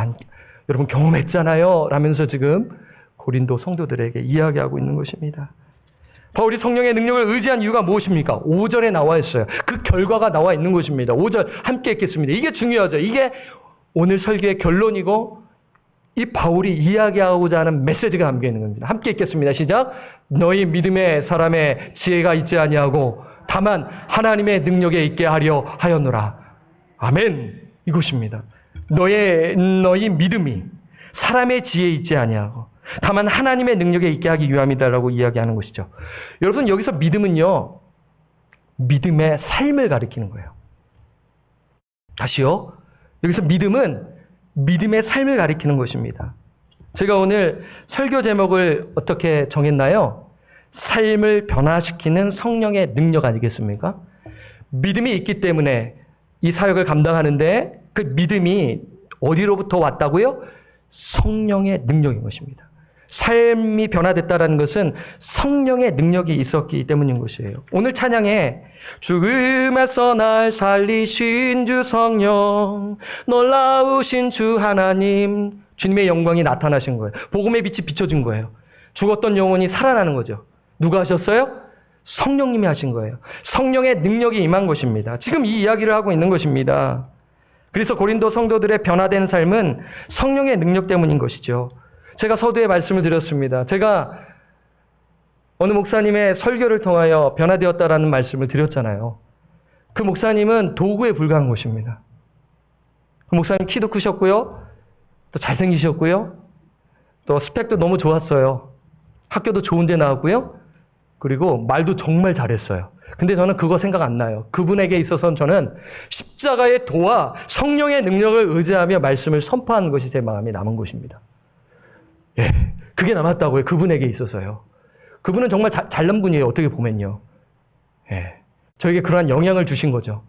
여러분 경험했잖아요 라면서 지금 고린도 성도들에게 이야기하고 있는 것입니다. 바울이 성령의 능력을 의지한 이유가 무엇입니까? 5절에 나와 있어요. 그 결과가 나와 있는 것입니다. 5절 함께 읽겠습니다. 이게 중요하죠. 이게 오늘 설교의 결론이고 이 바울이 이야기하고자 하는 메시지가 담겨 있는 겁니다. 함께 읽겠습니다. 시작. 너희 믿음의 사람의 지혜가 있지 아니하고 다만 하나님의 능력에 있게 하려 하였노라. 아멘. 이것입니다. 너희 믿음이 사람의 지혜에 있지 아니하고 다만 하나님의 능력에 있게 하기 위함이다라고 이야기하는 것이죠. 여러분 여기서 믿음은요. 믿음의 삶을 가리키는 거예요. 다시요. 여기서 믿음은 믿음의 삶을 가리키는 것입니다. 제가 오늘 설교 제목을 어떻게 정했나요? 삶을 변화시키는 성령의 능력 아니겠습니까? 믿음이 있기 때문에 이 사역을 감당하는데 그 믿음이 어디로부터 왔다고요? 성령의 능력인 것입니다. 삶이 변화됐다는 것은 성령의 능력이 있었기 때문인 것이에요. 오늘 찬양에 죽음에서 날 살리신 주 성령, 놀라우신 주 하나님, 주님의 영광이 나타나신 거예요. 복음의 빛이 비춰진 거예요. 죽었던 영혼이 살아나는 거죠. 누가 하셨어요? 성령님이 하신 거예요. 성령의 능력이 임한 것입니다. 지금 이 이야기를 하고 있는 것입니다. 그래서 고린도 성도들의 변화된 삶은 성령의 능력 때문인 것이죠. 제가 서두에 말씀을 드렸습니다. 제가 어느 목사님의 설교를 통하여 변화되었다라는 말씀을 드렸잖아요. 그 목사님은 도구에 불과한 것입니다. 그 목사님 키도 크셨고요. 또 잘생기셨고요. 또 스펙도 너무 좋았어요. 학교도 좋은 데 나왔고요. 그리고 말도 정말 잘했어요. 근데 저는 그거 생각 안 나요. 그분에게 있어서는 저는 십자가의 도와 성령의 능력을 의지하며 말씀을 선포하는 것이 제 마음에 남은 것입니다. 예, 그게 남았다고요. 그분에게 있어서요. 그분은 정말 잘난 분이에요. 어떻게 보면요. 예, 저에게 그러한 영향을 주신 거죠.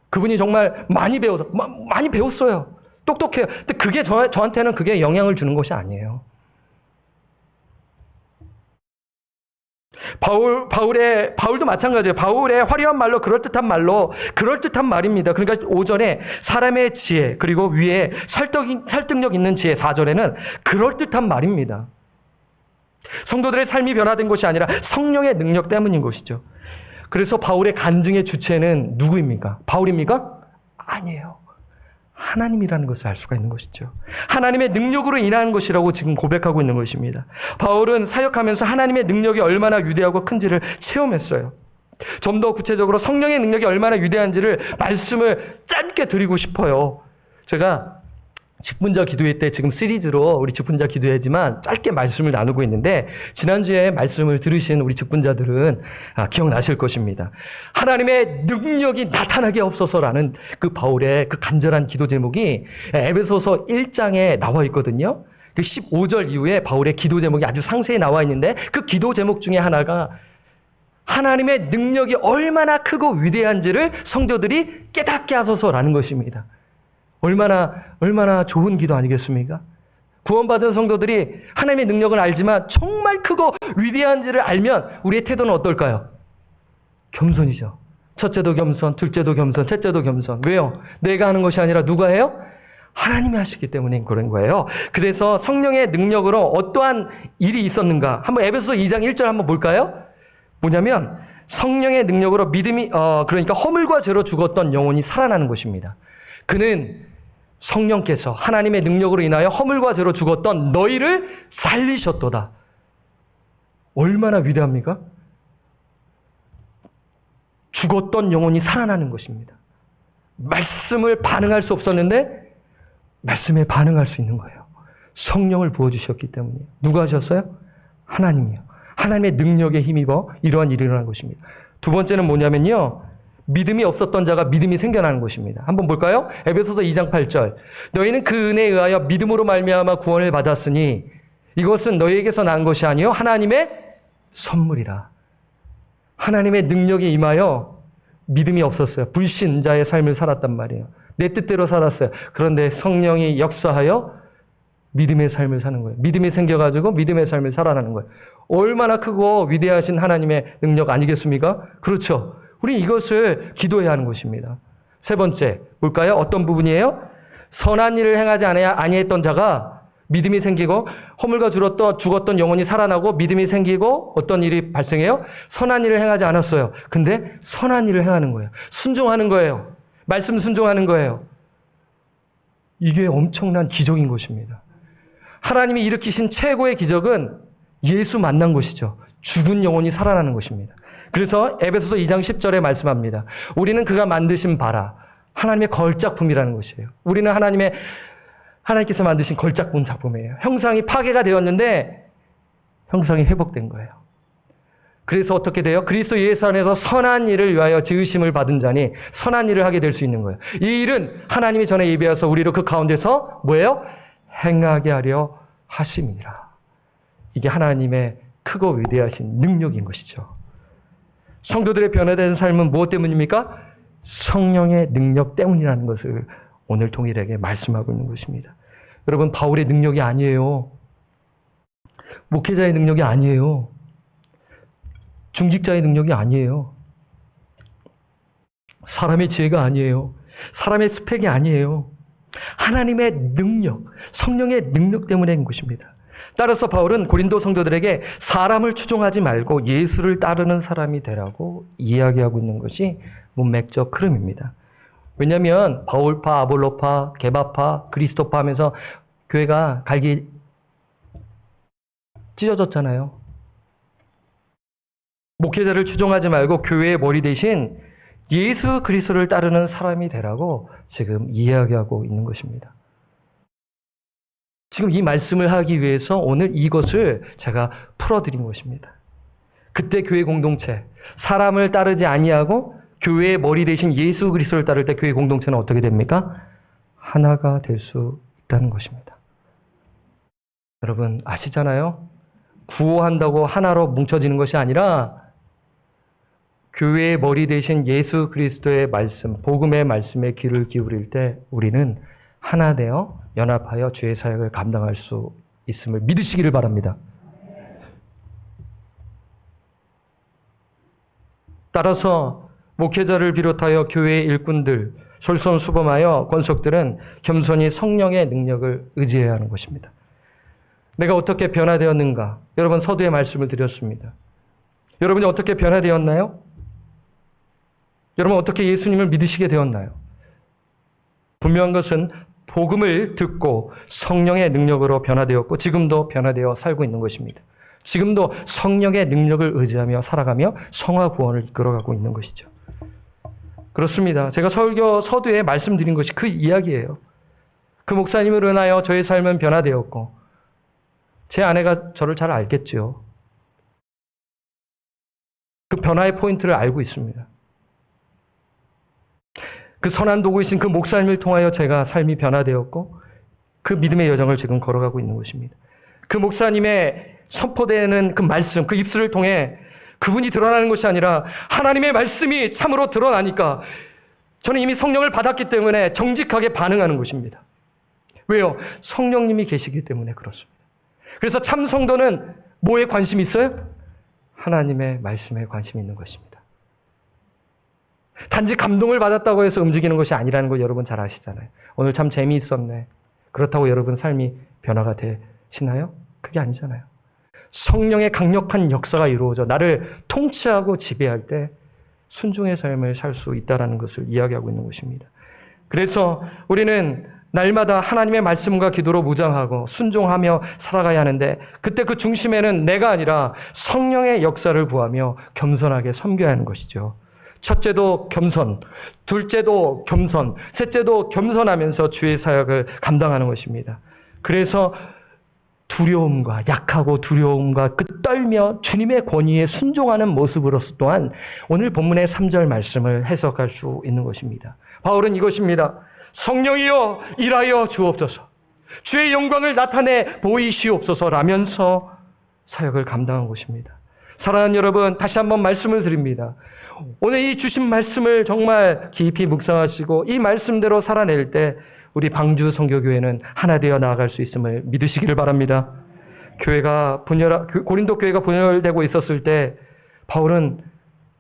그분이 정말 많이 배웠어요. 똑똑해요. 근데 그게 저한테는 그게 영향을 주는 것이 아니에요. 바울도 마찬가지예요. 바울의 화려한 말로 그럴듯한 말입니다. 그러니까 5절에 사람의 지혜, 그리고 위에 설득력 있는 지혜, 4절에는 그럴듯한 말입니다. 성도들의 삶이 변화된 것이 아니라 성령의 능력 때문인 것이죠. 그래서 바울의 간증의 주체는 누구입니까? 바울입니까? 아니에요. 하나님이라는 것을 알 수가 있는 것이죠. 하나님의 능력으로 인하는 것이라고 지금 고백하고 있는 것입니다. 바울은 사역하면서 하나님의 능력이 얼마나 위대하고 큰지를 체험했어요. 좀 더 구체적으로 성령의 능력이 얼마나 위대한지를 말씀을 짧게 드리고 싶어요. 제가 직분자 기도회 때 지금 시리즈로 우리 직분자 기도회지만 짧게 말씀을 나누고 있는데 지난주에 말씀을 들으신 우리 직분자들은 기억나실 것입니다. 하나님의 능력이 나타나게 없어서라는 그 바울의 그 간절한 기도 제목이 에베소서 1장에 나와 있거든요. 그 15절 이후에 바울의 기도 제목이 아주 상세히 나와 있는데 그 기도 제목 중에 하나가 하나님의 능력이 얼마나 크고 위대한지를 성도들이 깨닫게 하소서라는 것입니다. 얼마나 좋은 기도 아니겠습니까? 구원받은 성도들이 하나님의 능력을 알지만 정말 크고 위대한지를 알면 우리의 태도는 어떨까요? 겸손이죠. 첫째도 겸손, 둘째도 겸손, 셋째도 겸손. 왜요? 내가 하는 것이 아니라 누가 해요? 하나님이 하시기 때문에 그런 거예요. 그래서 성령의 능력으로 어떠한 일이 있었는가? 한번 에베소서 2장 1절 한번 볼까요? 뭐냐면 성령의 능력으로 그러니까 허물과 죄로 죽었던 영혼이 살아나는 것입니다. 그는 성령께서 하나님의 능력으로 인하여 허물과 죄로 죽었던 너희를 살리셨도다. 얼마나 위대합니까? 죽었던 영혼이 살아나는 것입니다. 말씀을 반응할 수 없었는데 말씀에 반응할 수 있는 거예요. 성령을 부어주셨기 때문이에요. 누가 하셨어요? 하나님이요. 하나님의 능력에 힘입어 이러한 일이 일어난 것입니다. 두 번째는 뭐냐면요. 믿음이 없었던 자가 믿음이 생겨나는 것입니다. 한번 볼까요? 에베소서 2장 8절. 너희는 그 은혜에 의하여 믿음으로 말미암아 구원을 받았으니 이것은 너희에게서 난 것이 아니요 하나님의 선물이라. 하나님의 능력이 임하여 믿음이 없었어요. 불신자의 삶을 살았단 말이에요. 내 뜻대로 살았어요. 그런데 성령이 역사하여 믿음의 삶을 사는 거예요. 믿음이 생겨가지고 믿음의 삶을 살아나는 거예요. 얼마나 크고 위대하신 하나님의 능력 아니겠습니까? 그렇죠. 우리 이것을 기도해야 하는 것입니다. 세 번째, 볼까요? 어떤 부분이에요? 선한 일을 행하지 아니했던 자가 믿음이 생기고 허물과 죽었던 영혼이 살아나고 믿음이 생기고 어떤 일이 발생해요? 선한 일을 행하지 않았어요. 근데 선한 일을 행하는 거예요. 순종하는 거예요. 말씀 순종하는 거예요. 이게 엄청난 기적인 것입니다. 하나님이 일으키신 최고의 기적은 예수 만난 것이죠. 죽은 영혼이 살아나는 것입니다. 그래서 에베소서 2장 10절에 말씀합니다. 우리는 그가 만드신 바라, 하나님의 걸작품이라는 것이에요. 우리는 하나님께서 만드신 걸작품 작품이에요. 형상이 파괴가 되었는데 형상이 회복된 거예요. 그래서 어떻게 돼요? 그리스도 예수 안에서 선한 일을 위하여 지으심을 받은 자니 선한 일을 하게 될 수 있는 거예요. 이 일은 하나님이 전에 예비하셔서 우리로 그 가운데서 뭐예요? 행하게 하려 하심이라. 이게 하나님의 크고 위대하신 능력인 것이죠. 성도들의 변화된 삶은 무엇 때문입니까? 성령의 능력 때문이라는 것을 오늘 동일에게 말씀하고 있는 것입니다. 여러분, 바울의 능력이 아니에요. 목회자의 능력이 아니에요. 중직자의 능력이 아니에요. 사람의 지혜가 아니에요. 사람의 스펙이 아니에요. 하나님의 능력, 성령의 능력 때문인 것입니다. 따라서 바울은 고린도 성도들에게 사람을 추종하지 말고 예수를 따르는 사람이 되라고 이야기하고 있는 것이 문맥적 흐름입니다. 왜냐하면 바울파, 아볼로파, 게바파, 그리스도파 하면서 교회가 갈기 찢어졌잖아요. 목회자를 추종하지 말고 교회의 머리 대신 예수 그리스도를 따르는 사람이 되라고 지금 이야기하고 있는 것입니다. 지금 이 말씀을 하기 위해서 오늘 이것을 제가 풀어드린 것입니다. 그때 교회 공동체, 사람을 따르지 아니하고 교회의 머리 대신 예수 그리스도를 따를 때 교회 공동체는 어떻게 됩니까? 하나가 될 수 있다는 것입니다. 여러분 아시잖아요? 구호한다고 하나로 뭉쳐지는 것이 아니라 교회의 머리 대신 예수 그리스도의 말씀, 복음의 말씀에 귀를 기울일 때 우리는 하나 되어 연합하여 주의 사역을 감당할 수 있음을 믿으시기를 바랍니다. 따라서 목회자를 비롯하여 교회의 일꾼들, 솔선수범하여 권속들은 겸손히 성령의 능력을 의지해야 하는 것입니다. 내가 어떻게 변화되었는가? 여러분 서두에 말씀을 드렸습니다. 여러분이 어떻게 변화되었나요? 여러분 어떻게 예수님을 믿으시게 되었나요? 분명한 것은 복음을 듣고 성령의 능력으로 변화되었고 지금도 변화되어 살고 있는 것입니다. 지금도 성령의 능력을 의지하며 살아가며 성화 구원을 이끌어가고 있는 것이죠. 그렇습니다. 제가 설교 서두에 말씀드린 것이 그 이야기예요. 그 목사님을 인하여 저의 삶은 변화되었고 제 아내가 저를 잘 알겠죠. 그 변화의 포인트를 알고 있습니다. 그 선한 도구이신 그 목사님을 통하여 제가 삶이 변화되었고 그 믿음의 여정을 지금 걸어가고 있는 것입니다. 그 목사님의 선포되는 그 말씀, 그 입술을 통해 그분이 드러나는 것이 아니라 하나님의 말씀이 참으로 드러나니까 저는 이미 성령을 받았기 때문에 정직하게 반응하는 것입니다. 왜요? 성령님이 계시기 때문에 그렇습니다. 그래서 참 성도는 뭐에 관심이 있어요? 하나님의 말씀에 관심이 있는 것입니다. 단지 감동을 받았다고 해서 움직이는 것이 아니라는 거 여러분 잘 아시잖아요. 오늘 참 재미있었네. 그렇다고 여러분 삶이 변화가 되시나요? 그게 아니잖아요. 성령의 강력한 역사가 이루어져 나를 통치하고 지배할 때 순종의 삶을 살 수 있다는 것을 이야기하고 있는 것입니다. 그래서 우리는 날마다 하나님의 말씀과 기도로 무장하고 순종하며 살아가야 하는데 그때 그 중심에는 내가 아니라 성령의 역사를 구하며 겸손하게 섬겨야 하는 것이죠. 첫째도 겸손, 둘째도 겸손, 셋째도 겸손하면서 주의 사역을 감당하는 것입니다. 그래서 두려움과 약하고 두려움과 그 떨며 주님의 권위에 순종하는 모습으로서 또한 오늘 본문의 3절 말씀을 해석할 수 있는 것입니다. 바울은 이것입니다. 성령이여 일하여 주옵소서. 주의 영광을 나타내 보이시옵소서라면서 사역을 감당한 것입니다. 사랑하는 여러분, 다시 한번 말씀을 드립니다. 오늘 이 주신 말씀을 정말 깊이 묵상하시고 이 말씀대로 살아낼 때 우리 방주 선교교회는 하나 되어 나아갈 수 있음을 믿으시기를 바랍니다. 고린도 교회가 분열되고 있었을 때 바울은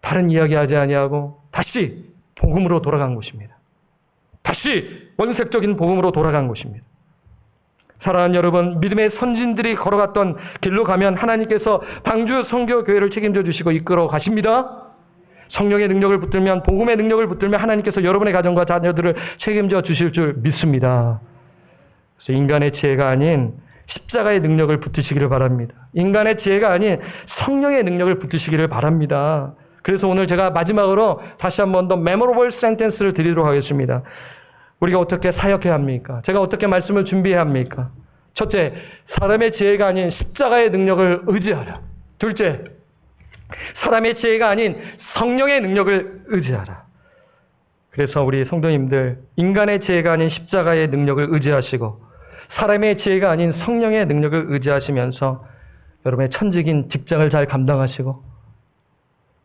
다른 이야기하지 아니하고 다시 복음으로 돌아간 것입니다. 다시 원색적인 복음으로 돌아간 것입니다. 사랑하는 여러분, 믿음의 선진들이 걸어갔던 길로 가면 하나님께서 방주 선교교회를 책임져 주시고 이끌어 가십니다. 성령의 능력을 붙들면, 복음의 능력을 붙들면 하나님께서 여러분의 가정과 자녀들을 책임져 주실 줄 믿습니다. 그래서 인간의 지혜가 아닌 십자가의 능력을 붙드시기를 바랍니다. 인간의 지혜가 아닌 성령의 능력을 붙드시기를 바랍니다. 그래서 오늘 제가 마지막으로 다시 한 번 더 메모러블 센텐스를 드리도록 하겠습니다. 우리가 어떻게 사역해야 합니까? 제가 어떻게 말씀을 준비해야 합니까? 첫째, 사람의 지혜가 아닌 십자가의 능력을 의지하라. 둘째, 사람의 지혜가 아닌 성령의 능력을 의지하라. 그래서 우리 성도님들, 인간의 지혜가 아닌 십자가의 능력을 의지하시고 사람의 지혜가 아닌 성령의 능력을 의지하시면서 여러분의 천직인 직장을 잘 감당하시고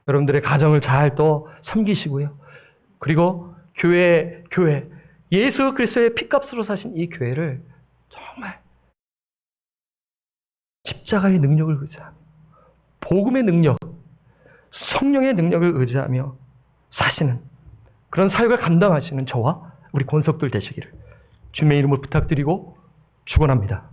여러분들의 가정을 잘 또 섬기시고요. 그리고 교회 예수 그리스도의 피값으로 사신 이 교회를 정말 십자가의 능력을 의지하며 복음의 능력, 성령의 능력을 의지하며 사시는 그런 사역을 감당하시는 저와 우리 권석들 되시기를 주님의 이름으로 부탁드리고 축원합니다.